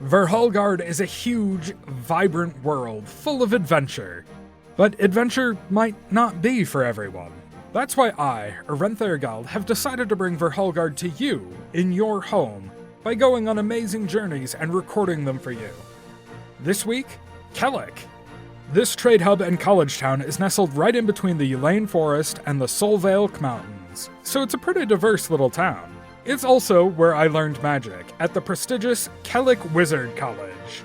Verhaalgard is a huge, vibrant world full of adventure. But adventure might not be for everyone. That's why I, arenthaergald, have decided to bring Verhaalgard to you, in your home, by going on amazing journeys and recording them for you. This week, Caellach. This trade hub and college town is nestled right in between the Elaine Forest and the Solvale Mountains, so it's a pretty diverse little town. It's also where I learned magic, at the prestigious Caellach Wizard College.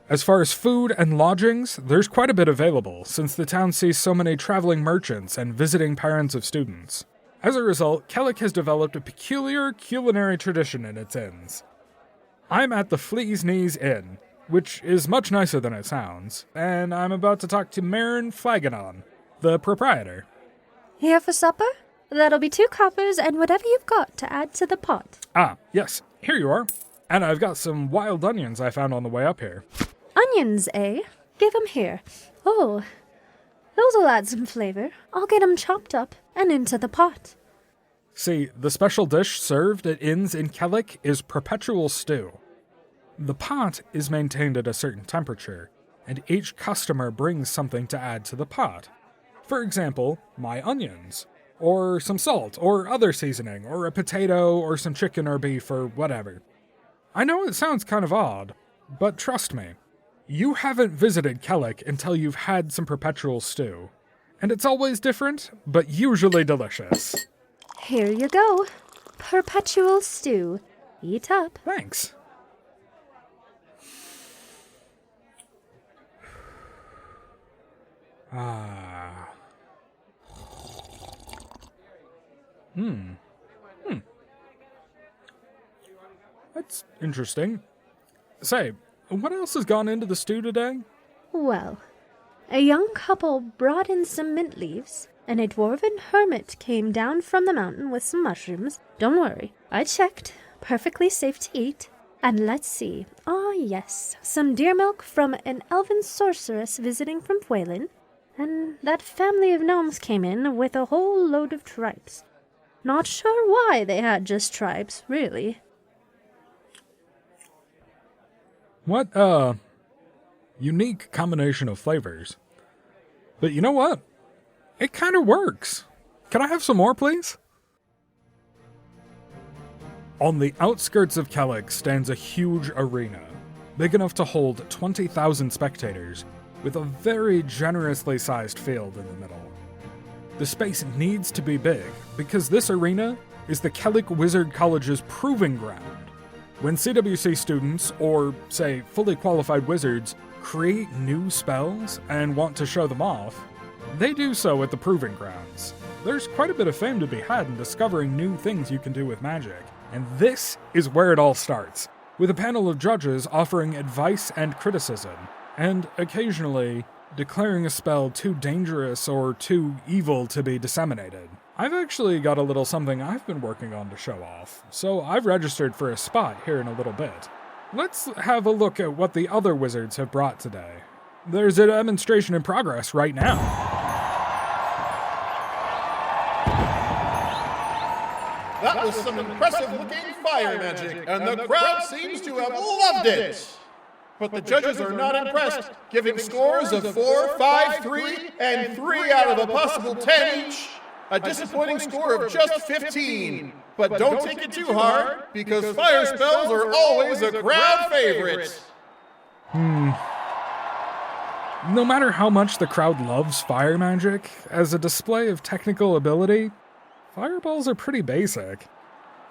As far as food and lodgings, there's quite a bit available, since the town sees so many traveling merchants and visiting parents of students. As a result, Caellach has developed a peculiar culinary tradition in its inns. I'm at the Flea's Knees Inn, which is much nicer than it sounds, and I'm about to talk to Marin Flaganon, the proprietor. Here for supper? That'll be 2 coppers and whatever you've got to add to the pot. Ah, yes, here you are. And I've got some wild onions I found on the way up here. Onions, eh? Give 'em here. Oh, those'll add some flavor. I'll get 'em chopped up and into the pot. See, the special dish served at inns in Caellach is perpetual stew. The pot is maintained at a certain temperature, and each customer brings something to add to the pot. For example, my onions, or some salt, or other seasoning, or a potato, or some chicken or beef, or whatever. I know it sounds kind of odd, but trust me, you haven't visited Caellach until you've had some perpetual stew. And it's always different, but usually delicious. Here you go. Perpetual stew. Eat up. Thanks. Ah. That's interesting. Say, what else has gone into the stew today? Well, a young couple brought in some mint leaves, and a dwarven hermit came down from the mountain with some mushrooms. Don't worry, I checked. Perfectly safe to eat. And let's see. Ah, yes, some deer milk from an elven sorceress visiting from Pwelin. And that family of gnomes came in with a whole load of tripes. Not sure why they had just tripes, really. What a unique combination of flavors. But you know what? It kind of works. Can I have some more, please? On the outskirts of Caellach stands a huge arena, big enough to hold 20,000 spectators, with a very generously sized field in the middle. The space needs to be big, because this arena is the Caellach Wizard College's proving ground. When CWC students, or, say, fully qualified wizards, create new spells and want to show them off, they do so at the proving grounds. There's quite a bit of fame to be had in discovering new things you can do with magic, and this is where it all starts, with a panel of judges offering advice and criticism, and occasionally declaring a spell too dangerous or too evil to be disseminated. I've actually got a little something I've been working on to show off, so I've registered for a spot here in a little bit. Let's have a look at what the other wizards have brought today. There's a demonstration in progress right now. That was some impressive-looking fire magic, and the crowd seems to have loved it. But the judges are not impressed, giving scores of 4, 5, 3, and 3 out of a possible 10 each. A disappointing score of just 15. But don't take it too hard, because fire spells are always a crowd favorite. No matter how much the crowd loves fire magic, as a display of technical ability, fireballs are pretty basic.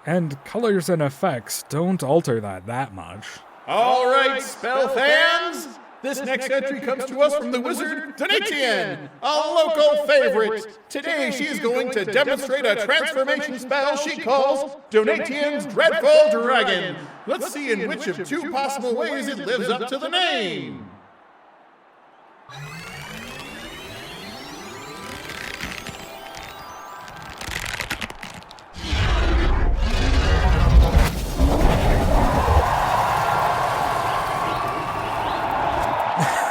And colors and effects don't alter that much. All right, spell fans! This next entry comes to us from the wizard, Donatian, a local favorite. Today she is going to demonstrate a transformation spell she calls Donatian's Dreadful Dragon. Let's see in which of 2 possible ways it lives up to the name.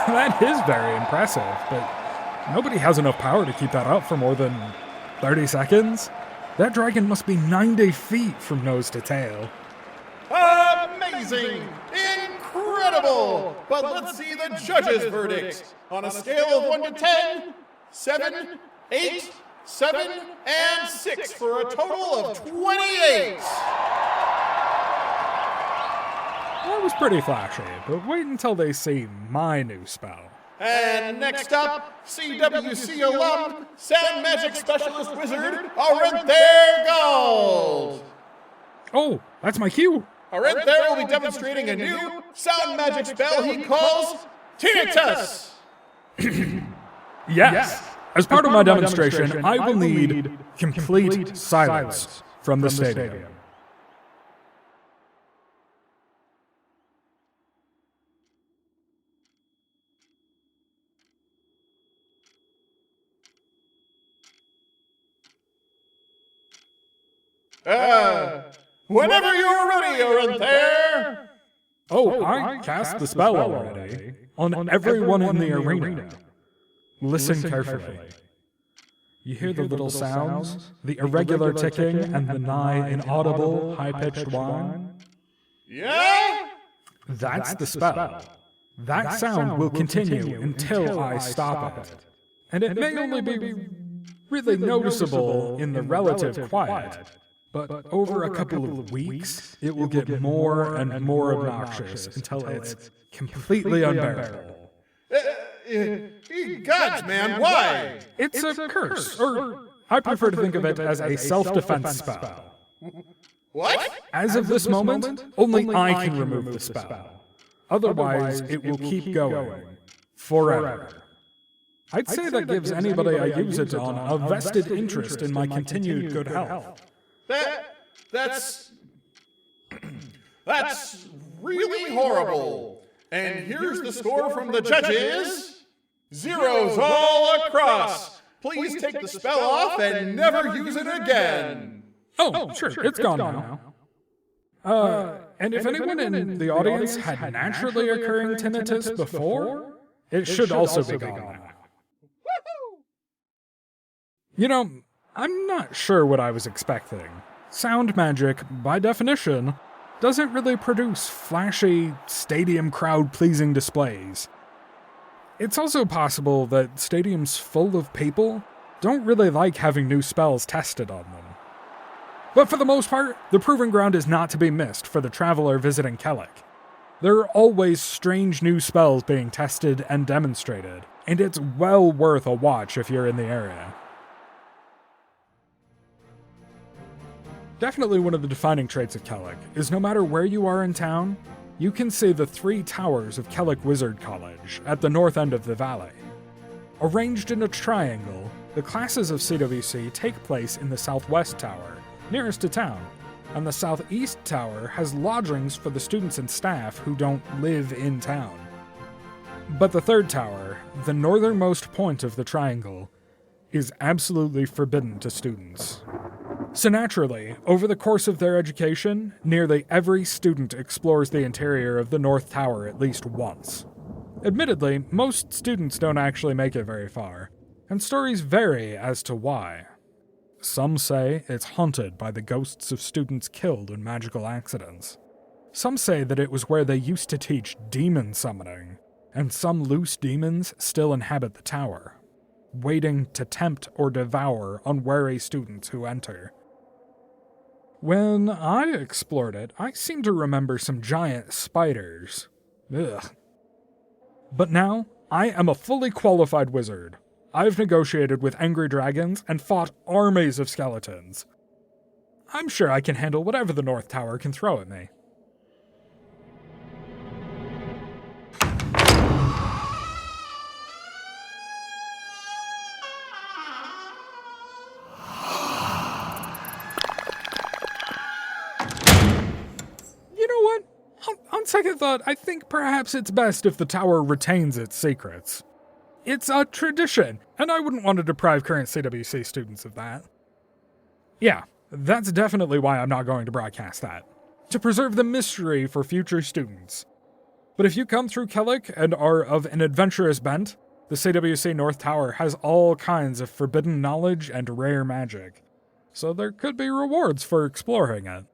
That is very impressive, but nobody has enough power to keep that up for more than 30 seconds. That dragon must be 90 feet from nose to tail. Amazing! Amazing! Incredible! But let's see the judges' verdict. On a scale of 1 to 10, 7, 8, 7, and 6 for a total of 28! That was pretty flashy, but wait until they see my new spell. And next up, CWC alum, Sound Magic Specialist Wizard, arenthaergald! Oh, that's my cue! Arenthaer will be demonstrating a new sound magic spell he calls Tinnitus! Yes! As part of my demonstration, I will need complete silence from the stadium. Whenever you're ready, Arenthaer! Oh, I cast the spell already on everyone in the arena. Listen carefully. You hear the little sounds, the irregular ticking, and the nigh inaudible, high-pitched whine? Yeah? That's the spell. That sound will continue until I stop it. And it may only be really noticeable in the relative quiet, but over a couple of weeks, it will get more and more obnoxious until it's completely unbearable. Gods, man, why? It's a curse, or I prefer to think of it as a self-defense spell. What? As of this moment, only I can remove the spell. Otherwise, it will keep going forever. I'd say that gives anybody I use it on a vested interest in my continued good health. That's really horrible. And here's the score from the judges. Zeros all across. Please take the spell off and never use it again. Oh, sure, it's gone now. And if anyone in the audience had naturally occurring tinnitus before, it should also be gone now. You know, I'm not sure what I was expecting. Sound magic, by definition, doesn't really produce flashy, stadium crowd-pleasing displays. It's also possible that stadiums full of people don't really like having new spells tested on them. But for the most part, the proving ground is not to be missed for the traveler visiting Caellach. There are always strange new spells being tested and demonstrated, and it's well worth a watch if you're in the area. Definitely one of the defining traits of Caellach is no matter where you are in town, you can see the 3 towers of Caellach Wizard College at the north end of the valley. Arranged in a triangle, the classes of CWC take place in the southwest tower, nearest to town, and the southeast tower has lodgings for the students and staff who don't live in town. But the third tower, the northernmost point of the triangle, is absolutely forbidden to students. So naturally, over the course of their education, nearly every student explores the interior of the North Tower at least once. Admittedly, most students don't actually make it very far, and stories vary as to why. Some say it's haunted by the ghosts of students killed in magical accidents. Some say that it was where they used to teach demon summoning, and some loose demons still inhabit the tower, waiting to tempt or devour unwary students who enter. When I explored it, I seem to remember some giant spiders. Ugh. But now, I am a fully qualified wizard. I've negotiated with angry dragons and fought armies of skeletons. I'm sure I can handle whatever the North Tower can throw at me. On second thought, I think perhaps it's best if the tower retains its secrets. It's a tradition, and I wouldn't want to deprive current CWC students of that. Yeah, that's definitely why I'm not going to broadcast that. To preserve the mystery for future students. But if you come through Caellach and are of an adventurous bent, the CWC North Tower has all kinds of forbidden knowledge and rare magic. So there could be rewards for exploring it.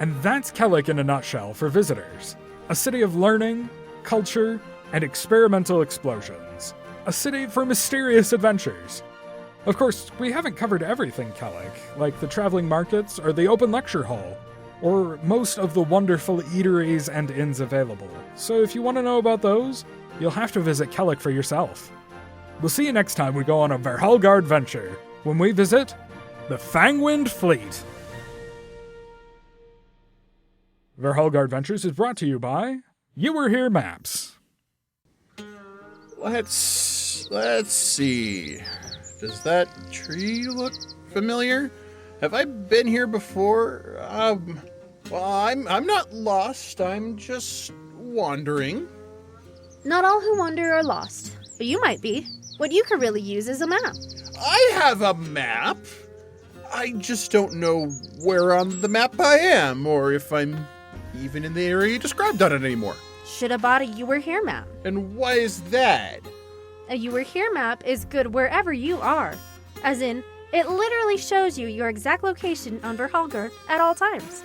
And that's Caellach in a nutshell for visitors. A city of learning, culture, and experimental explosions. A city for mysterious adventures. Of course, we haven't covered everything Caellach, like the traveling markets or the open lecture hall, or most of the wonderful eateries and inns available. So if you want to know about those, you'll have to visit Caellach for yourself. We'll see you next time we go on a Verhaalgard venture, when we visit the Fangwind Fleet. Verhaalgard Ventures is brought to you by You Were Here Maps. Let's see. Does that tree look familiar? Have I been here before? Well, I'm not lost. I'm just wandering. Not all who wander are lost, but you might be. What you could really use is a map. I have a map. I just don't know where on the map I am, or if I'm even in the area you described on it anymore. Should have bought a You Were Here map. And why is that? A You Were Here map is good wherever you are. As in, it literally shows you your exact location on Verhaalgard at all times.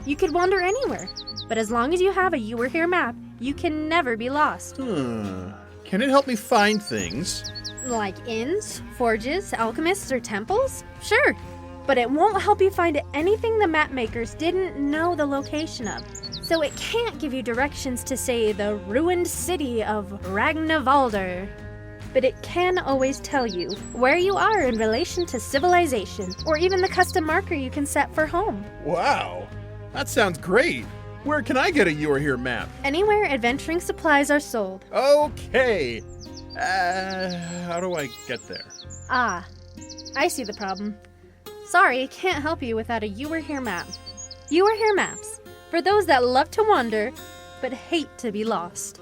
You could wander anywhere, but as long as you have a You Were Here map, you can never be lost. Can it help me find things? Like inns, forges, alchemists, or temples? Sure, but it won't help you find anything the map makers didn't know the location of. So it can't give you directions to, say, the ruined city of Ragnavaldr. But it can always tell you where you are in relation to civilization, or even the custom marker you can set for home. Wow, that sounds great. Where can I get a You Are Here map? Anywhere adventuring supplies are sold. Okay. How do I get there? Ah, I see the problem. Sorry, can't help you without a You Were Here map. You Were Here maps, for those that love to wander, but hate to be lost.